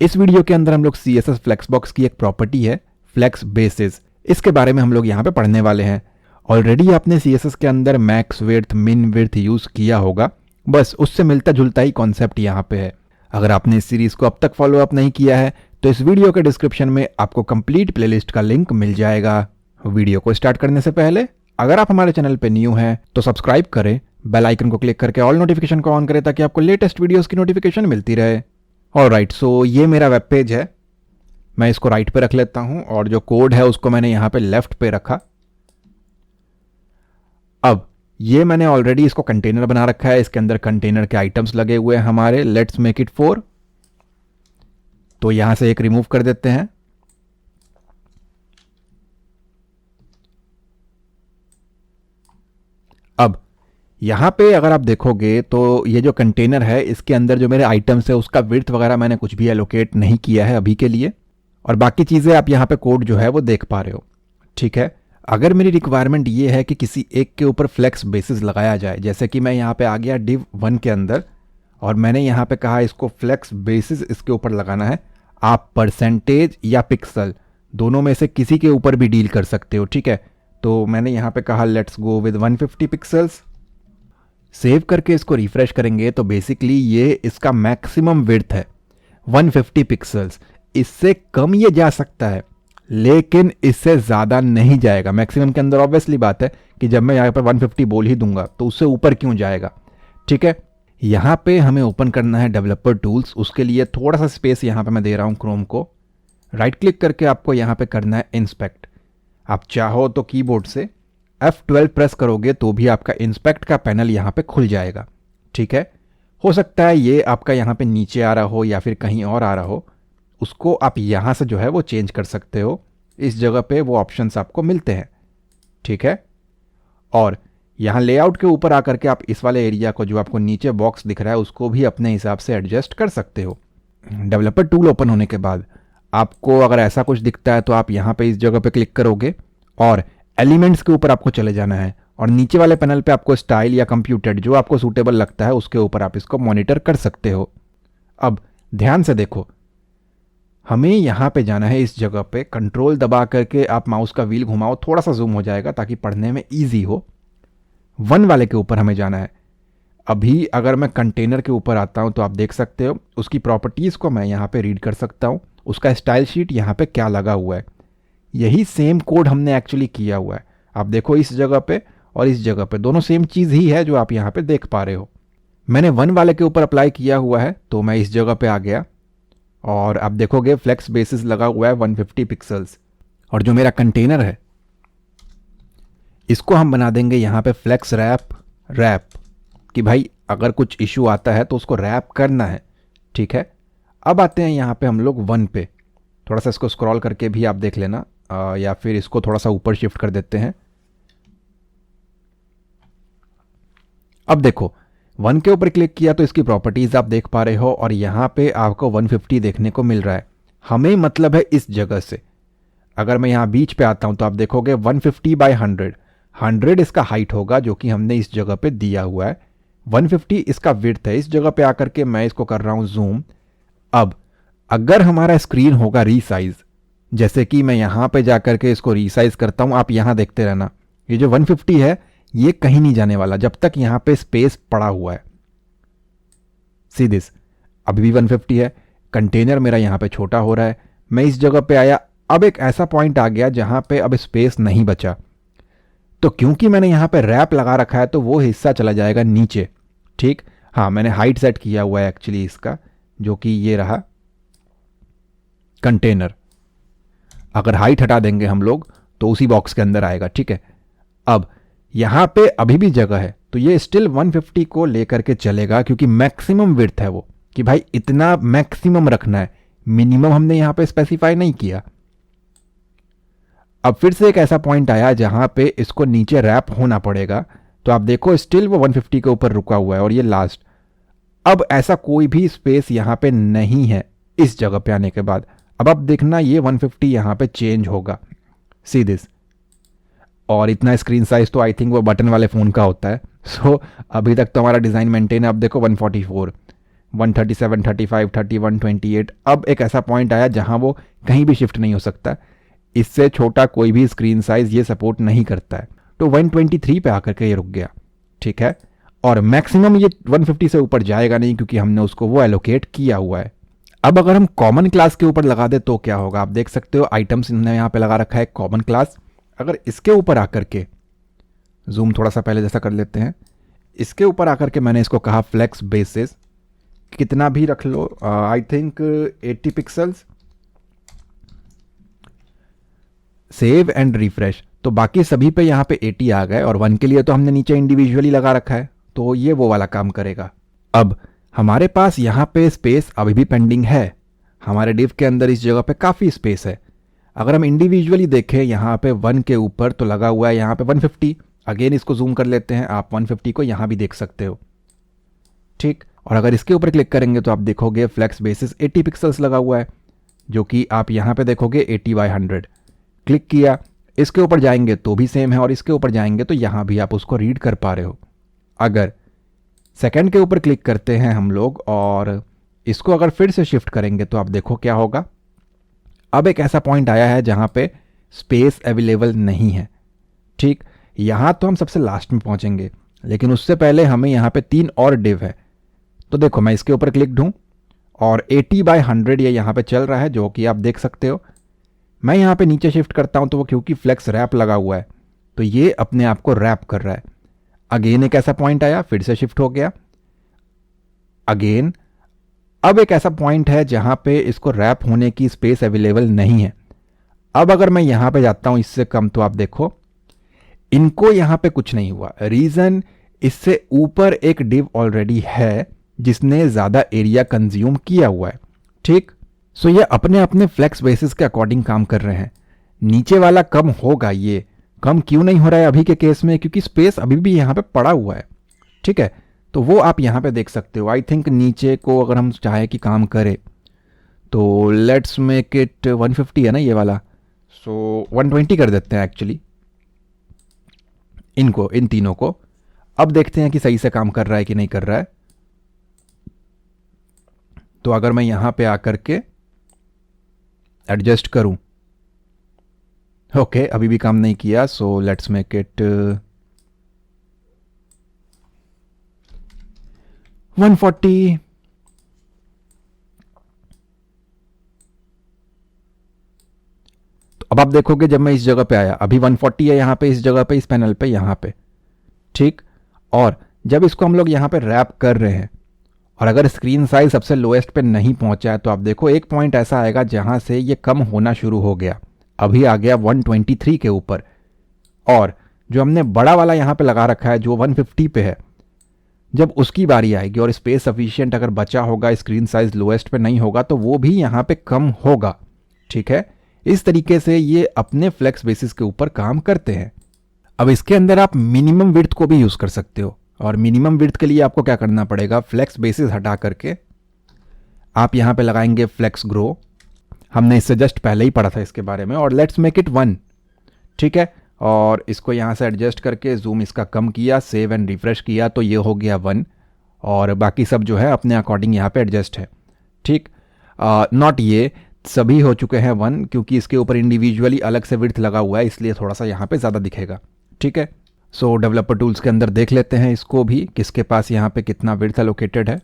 इस वीडियो के अंदर हम लोग CSS फ्लेक्सबॉक्स की एक प्रॉपर्टी है फ्लेक्स बेसिस, इसके बारे में हम लोग यहाँ पे पढ़ने वाले हैं। ऑलरेडी आपने CSS के अंदर मैक्स विड्थ मिन विड्थ यूज़ किया होगा, बस उससे मिलता जुलता ही कॉन्सेप्ट यहाँ पे है। अगर आपने इस सीरीज़ को अब तक फॉलो अप नहीं किया है तो इस वीडियो के डिस्क्रिप्शन में आपको कंप्लीट प्लेलिस्ट का लिंक मिल जाएगा। वीडियो को स्टार्ट करने से पहले अगर आप हमारे चैनल पे न्यू हैं तो सब्सक्राइब करें, बेल आइकन को क्लिक करके ऑल नोटिफिकेशन को ऑन करें ताकि आपको लेटेस्ट वीडियोस की नोटिफिकेशन मिलती रहे। ऑलराइट, सो ये मेरा वेब पेज है, मैं इसको राइट पे रख लेता हूं और जो कोड है उसको मैंने यहां पे लेफ्ट पे रखा। अब ये मैंने ऑलरेडी इसको कंटेनर बना रखा है, इसके अंदर कंटेनर के आइटम्स लगे हुए हैं हमारे। लेट्स मेक इट 4, तो यहां से एक रिमूव कर देते हैं। अब यहां पे अगर आप देखोगे तो ये जो कंटेनर है इसके अंदर जो मेरे आइटम्स है उसका विड्थ वगैरह मैंने कुछ भी एलोकेट नहीं किया है अभी के लिए, और बाकी चीज़ें आप यहाँ पे कोड जो है वो देख पा रहे हो। ठीक है, अगर मेरी रिक्वायरमेंट ये है कि किसी एक के ऊपर फ्लेक्स बेसिस लगाया जाए, जैसे कि मैं यहाँ पे आ गया div 1 के अंदर और मैंने यहाँ पे कहा इसको फ्लेक्स बेसिस इसके ऊपर लगाना है, आप परसेंटेज या पिक्सल दोनों में से किसी के ऊपर भी डील कर सकते हो। ठीक है, तो मैंने यहाँ पे कहा let's go with 150 pixels. Save करके इसको रिफ्रेश करेंगे तो बेसिकली ये इसका मैक्सिमम विड्थ है 150 पिक्सल्स। इससे कम ये जा सकता है लेकिन इससे ज़्यादा नहीं जाएगा। मैक्सिमम के अंदर ऑब्वियसली बात है कि जब मैं यहाँ पर 150 बोल ही दूंगा तो उससे ऊपर क्यों जाएगा। ठीक है, यहाँ पे हमें ओपन करना है डेवलपर टूल्स, उसके लिए थोड़ा सा स्पेस यहाँ पे मैं दे रहा हूँ क्रोम को। राइट क्लिक करके आपको यहाँ पे करना है इंस्पेक्ट। आप चाहो तो कीबोर्ड से F12 प्रेस करोगे तो भी आपका इंस्पेक्ट का पैनल यहाँ पे खुल जाएगा। ठीक है, हो सकता है ये आपका यहाँ पे नीचे आ रहा हो या फिर कहीं और आ रहा हो, उसको आप यहाँ से जो है वो चेंज कर सकते हो। इस जगह पे वो ऑप्शंस आपको मिलते हैं। ठीक है, और यहाँ लेआउट के ऊपर आकर के आप इस वाले एरिया को जो आपको नीचे बॉक्स दिख रहा है उसको भी अपने हिसाब से एडजस्ट कर सकते हो। डेवलपर टूल ओपन होने के बाद आपको अगर ऐसा कुछ दिखता है तो आप यहाँ पे इस जगह पे क्लिक करोगे और एलिमेंट्स के ऊपर आपको चले जाना है और नीचे वाले पैनल पे आपको स्टाइल या कंप्यूटेड जो आपको सूटेबल लगता है उसके ऊपर आप इसको मॉनिटर कर सकते हो। अब ध्यान से देखो, हमें यहाँ पे जाना है इस जगह पे, कंट्रोल दबा करके आप माउस का व्हील घुमाओ, थोड़ा सा जूम हो जाएगा ताकि पढ़ने में ईजी हो। 1 वाले के ऊपर हमें जाना है। अभी अगर मैं कंटेनर के ऊपर आता हूँ तो आप देख सकते हो उसकी प्रॉपर्टीज़ को मैं यहाँ पे रीड कर सकता हूँ, उसका स्टाइल शीट यहाँ पे क्या लगा हुआ है। यही सेम कोड हमने एक्चुअली किया हुआ है। आप देखो इस जगह पे और इस जगह पे दोनों सेम चीज़ ही है जो आप यहाँ पे देख पा रहे हो। मैंने 1 वाले के ऊपर अप्लाई किया हुआ है तो मैं इस जगह पे आ गया और आप देखोगे फ्लेक्स बेसिस लगा हुआ है 150 पिक्सल्स। और जो मेरा कंटेनर है इसको हम बना देंगे यहाँ पे फ्लेक्स रैप कि भाई अगर कुछ इशू आता है तो उसको रैप करना है। ठीक है, अब आते हैं यहाँ पे हम लोग 1 पे। थोड़ा सा इसको स्क्रॉल करके भी आप देख लेना, या फिर इसको थोड़ा सा ऊपर शिफ्ट कर देते हैं। अब देखो 1 के ऊपर क्लिक किया तो इसकी प्रॉपर्टीज आप देख पा रहे हो और यहाँ पे आपको 150 देखने को मिल रहा है। हमें मतलब है इस जगह से। अगर मैं यहाँ बीच पे आता हूँ तो आप देखोगे 150 बाय 100 इसका हाइट होगा जो कि हमने इस जगह पे दिया हुआ है। 150 इसका विड्थ है। इस जगह पे आकर के मैं इसको कर रहा हूँ जूम। अब अगर हमारा स्क्रीन होगा रीसाइज, जैसे कि मैं यहाँ पे जाकर के इसको रीसाइज करता हूँ, आप यहाँ देखते रहना, ये जो 150 है ये कहीं नहीं जाने वाला जब तक यहाँ पे स्पेस पड़ा हुआ है। सी दिस, अभी भी 150 है। कंटेनर मेरा यहाँ पे छोटा हो रहा है। मैं इस जगह पे आया, अब एक ऐसा पॉइंट आ गया जहाँ पे अब स्पेस नहीं बचा, तो क्योंकि मैंने यहाँ पे रैप लगा रखा है तो वो हिस्सा चला जाएगा नीचे। ठीक, हाँ मैंने हाइट सेट किया हुआ है एक्चुअली इसका, जो कि ये रहा कंटेनर। अगर हाइट हटा देंगे हम लोग तो उसी बॉक्स के अंदर आएगा। ठीक है, अब यहां पे अभी भी जगह है तो ये स्टिल 150 को लेकर के चलेगा क्योंकि मैक्सिमम विड्थ है वो, कि भाई इतना मैक्सिमम रखना है, मिनिमम हमने यहां पे स्पेसिफाई नहीं किया। अब फिर से एक ऐसा पॉइंट आया जहां पे इसको नीचे रैप होना पड़ेगा, तो आप देखो स्टिल वो 150 के ऊपर रुका हुआ है और ये लास्ट। अब ऐसा कोई भी स्पेस यहां पे नहीं है इस जगह पे आने के बाद। अब आप देखना ये 150 यहां पे चेंज होगा, सी दिस। और इतना स्क्रीन साइज तो आई थिंक वो बटन वाले फ़ोन का होता है। सो अभी तक तो हमारा डिज़ाइन मेंटेन है। अब देखो 144, 137, 35, 31, 28। अब एक ऐसा पॉइंट आया जहां वो कहीं भी शिफ्ट नहीं हो सकता, इससे छोटा कोई भी स्क्रीन साइज ये सपोर्ट नहीं करता है, तो 123 पे आकर के ये रुक गया। ठीक है, और मैक्सिमम ये 150 से ऊपर जाएगा नहीं क्योंकि हमने उसको वो एलोकेट किया हुआ है। अब अगर हम कॉमन क्लास के ऊपर लगा दे तो क्या होगा, आप देख सकते हो आइटम्स ने यहाँ पे लगा रखा है कॉमन क्लास। अगर इसके ऊपर आकर के जूम थोड़ा सा पहले जैसा कर लेते हैं, इसके ऊपर आकर के मैंने इसको कहा फ्लेक्स बेसिस, कितना भी रख लो, I think 80 pixels, save and refresh, तो बाकी सभी पे यहाँ पे 80 आ गए और 1 के लिए तो हमने नीचे इंडिविजुअली लगा रखा है, तो ये वो वाला काम करेगा। अब हमारे पास यहाँ पे स्पेस अभी भी पेंडिंग है, हमारे डिव के अंदर इस जगह पे काफ़ी स्पेस है। अगर हम इंडिविजुअली देखें यहाँ पे 1 के ऊपर तो लगा हुआ है यहाँ पे 150। अगेन इसको जूम कर लेते हैं, आप 150 को यहाँ भी देख सकते हो। ठीक, और अगर इसके ऊपर क्लिक करेंगे तो आप देखोगे फ्लेक्स बेसिस 80 पिक्सल्स लगा हुआ है, जो कि आप यहाँ पे देखोगे 80/100। क्लिक किया, इसके ऊपर जाएंगे तो भी सेम है और इसके ऊपर जाएंगे तो यहाँ भी आप उसको रीड कर पा रहे हो। अगर सेकंड के ऊपर क्लिक करते हैं हम लोग और इसको अगर फिर से शिफ्ट करेंगे तो आप देखो क्या होगा। अब एक ऐसा पॉइंट आया है जहाँ पे स्पेस अवेलेबल नहीं है। ठीक, यहाँ तो हम सबसे लास्ट में पहुँचेंगे, लेकिन उससे पहले हमें यहाँ पे 3 और डिव है। तो देखो मैं इसके ऊपर क्लिक दूँ और 80/100 ये यहाँ पे चल रहा है, जो कि आप देख सकते हो। मैं यहाँ पे नीचे शिफ्ट करता हूँ तो वो क्योंकि फ्लेक्स रैप लगा हुआ है तो ये अपने आप को रैप कर रहा है। अगेन एक ऐसा पॉइंट आया, फिर से शिफ्ट हो गया। अगेन अब एक ऐसा पॉइंट है जहां पे इसको रैप होने की स्पेस अवेलेबल नहीं है। अब अगर मैं यहां पे जाता हूं इससे कम तो आप देखो इनको यहां पे कुछ नहीं हुआ। रीजन, इससे ऊपर एक डिव ऑलरेडी है जिसने ज्यादा एरिया कंज्यूम किया हुआ है। ठीक, सो ये अपने अपने फ्लेक्स बेसिस के अकॉर्डिंग काम कर रहे हैं। नीचे वाला कम होगा, ये कम क्यों नहीं हो रहा है अभी के केस में, क्योंकि स्पेस अभी भी यहाँ पे पड़ा हुआ है। ठीक है, तो वो आप यहाँ पे देख सकते हो। आई थिंक नीचे को अगर हम चाहे कि काम करे तो लेट्स मेक इट 150 है ना ये वाला, सो 120 कर देते हैं एक्चुअली इनको, इन तीनों को। अब देखते हैं कि सही से काम कर रहा है कि नहीं कर रहा है। तो अगर मैं यहाँ पे आकर के एडजस्ट करूं, ओके अभी भी काम नहीं किया, सो लेट्स मेक इट 140। तो अब आप देखोगे जब मैं इस जगह पे आया, अभी 140 है यहाँ पे, इस जगह पे, इस पैनल पे, यहाँ पे। ठीक, और जब इसको हम लोग यहाँ पे रैप कर रहे हैं और अगर स्क्रीन साइज सबसे लोएस्ट पे नहीं पहुंचा है तो आप देखो एक पॉइंट ऐसा आएगा जहां से ये कम होना शुरू हो गया। अभी आ गया 123 के ऊपर, और जो हमने बड़ा वाला यहाँ पे लगा रखा है जो 150 पे है, जब उसकी बारी आएगी और स्पेस सफिशिएंट अगर बचा होगा, स्क्रीन साइज लोएस्ट पे नहीं होगा, तो वो भी यहाँ पे कम होगा। ठीक है, इस तरीके से ये अपने फ्लेक्स बेसिस के ऊपर काम करते हैं। अब इसके अंदर आप मिनिमम विड्थ को भी यूज कर सकते हो, और मिनिमम विड्थ के लिए आपको क्या करना पड़ेगा, फ्लेक्स बेसिस हटा करके आप यहाँ पे लगाएंगे फ्लेक्स ग्रो। हमने इससे जस्ट पहले ही पढ़ा था इसके बारे में, और लेट्स मेक इट 1। ठीक है, और इसको यहाँ से एडजस्ट करके जूम इसका कम किया, सेव एंड रिफ्रेश किया तो ये हो गया 1, और बाकी सब जो है अपने अकॉर्डिंग यहाँ पे एडजस्ट है। ठीक, नॉट ये सभी हो चुके हैं 1, क्योंकि इसके ऊपर इंडिविजुअली अलग से विड्थ लगा हुआ है, इसलिए थोड़ा सा यहाँ पे ज़्यादा दिखेगा। ठीक है, सो डेवलपर टूल्स के अंदर देख लेते हैं इसको भी, किसके पास यहाँ पे कितना विड्थ एलोकेटेड है।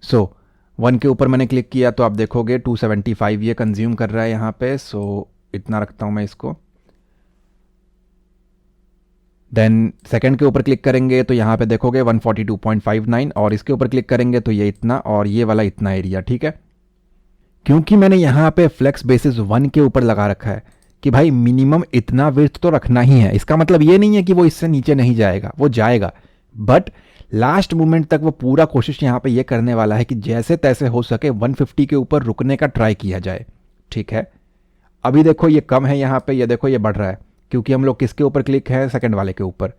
सो 1 के ऊपर मैंने क्लिक किया तो आप देखोगे 275 ये कंज्यूम कर रहा है यहाँ पे, सो इतना रखता हूँ मैं इसको। देन सेकंड के ऊपर क्लिक करेंगे तो यहाँ पे देखोगे 142.59, और इसके ऊपर क्लिक करेंगे तो ये इतना, और ये वाला इतना एरिया। ठीक है, क्योंकि मैंने यहाँ पे फ्लेक्स बेसिस 1 के ऊपर लगा रखा है कि भाई मिनिमम इतना विड्थ तो रखना ही है। इसका मतलब ये नहीं है कि वो इससे नीचे नहीं जाएगा, वो जाएगा, बट लास्ट मोमेंट तक वो पूरा कोशिश यहाँ पे ये करने वाला है कि जैसे तैसे हो सके 150 के ऊपर रुकने का ट्राई किया जाए। ठीक है, अभी देखो ये कम है यहाँ पे, ये देखो ये बढ़ रहा है, क्योंकि हम लोग किसके ऊपर क्लिक है, सेकंड वाले के ऊपर।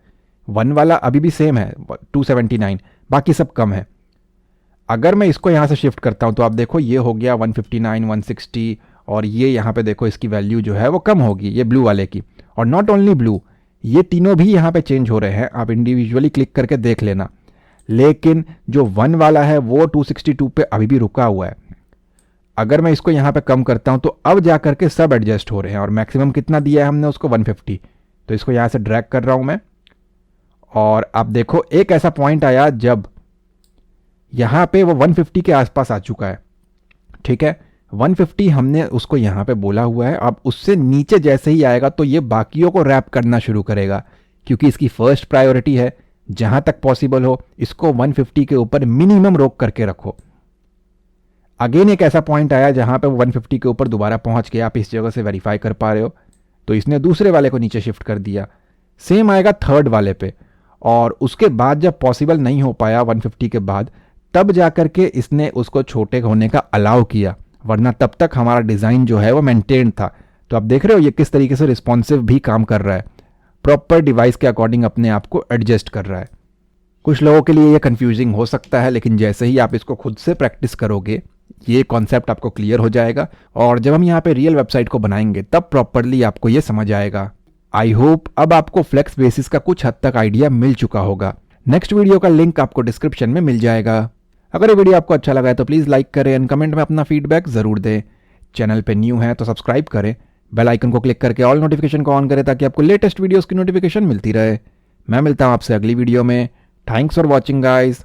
1 वाला अभी भी सेम है 279, बाकी सब कम है। अगर मैं इसको यहाँ से शिफ्ट करता हूँ तो आप देखो ये हो गया 159, 160, और ये यहाँ पे देखो इसकी वैल्यू जो है वो कम होगी, ये ब्लू वाले की। और नॉट ओनली ब्लू, ये तीनों भी यहाँ पे चेंज हो रहे हैं, आप इंडिविजुअली क्लिक करके देख लेना। लेकिन जो 1 वाला है वो 262 पे अभी भी रुका हुआ है। अगर मैं इसको यहाँ पे कम करता हूँ तो अब जा करके सब एडजस्ट हो रहे हैं, और मैक्सिमम कितना दिया है हमने उसको 150। तो इसको यहाँ से ड्रैग कर रहा हूँ मैं, और आप देखो एक ऐसा पॉइंट आया जब यहाँ पे वो 150 के आसपास आ चुका है। ठीक है, 150 हमने उसको यहाँ पे बोला हुआ है। अब उससे नीचे जैसे ही आएगा तो ये बाकियों को रैप करना शुरू करेगा, क्योंकि इसकी फर्स्ट प्रायोरिटी है। जहां तक पॉसिबल हो इसको 150 के ऊपर मिनिमम रोक करके रखो। अगेन एक ऐसा पॉइंट आया जहां पे वो 150 के ऊपर दोबारा पहुंच गया, आप इस जगह से वेरीफाई कर पा रहे हो, तो इसने दूसरे वाले को नीचे शिफ्ट कर दिया। सेम आएगा थर्ड वाले पे, और उसके बाद जब पॉसिबल नहीं हो पाया 150 के बाद, तब जाकर के इसने उसको छोटे होने का अलाउ किया, वरना तब तक हमारा डिज़ाइन जो है वो मेंटेन था। तो आप देख रहे हो ये किस तरीके से रिस्पॉन्सिव भी काम कर रहा है, प्रॉपर डिवाइस के अकॉर्डिंग अपने आप को एडजस्ट कर रहा है। कुछ लोगों के लिए ये कंफ्यूजिंग हो सकता है, लेकिन जैसे ही आप इसको खुद से प्रैक्टिस करोगे ये कॉन्सेप्ट आपको क्लियर हो जाएगा, और जब हम यहाँ पे रियल वेबसाइट को बनाएंगे तब प्रॉपरली आपको ये समझ आएगा। आई होप अब आपको फ्लेक्स बेसिस का कुछ हद तक आइडिया मिल चुका होगा। नेक्स्ट वीडियो का लिंक आपको डिस्क्रिप्शन में मिल जाएगा। अगर ये वीडियो आपको अच्छा लगा है तो प्लीज़ लाइक करें एंड कमेंट में अपना फीडबैक ज़रूर दें। चैनल पे न्यू है तो सब्सक्राइब करें, बेल आइकन को क्लिक करके ऑल नोटिफिकेशन को ऑन करें ताकि आपको लेटेस्ट वीडियोस की नोटिफिकेशन मिलती रहे। मैं मिलता हूँ आपसे अगली वीडियो में। Thanks for watching guys.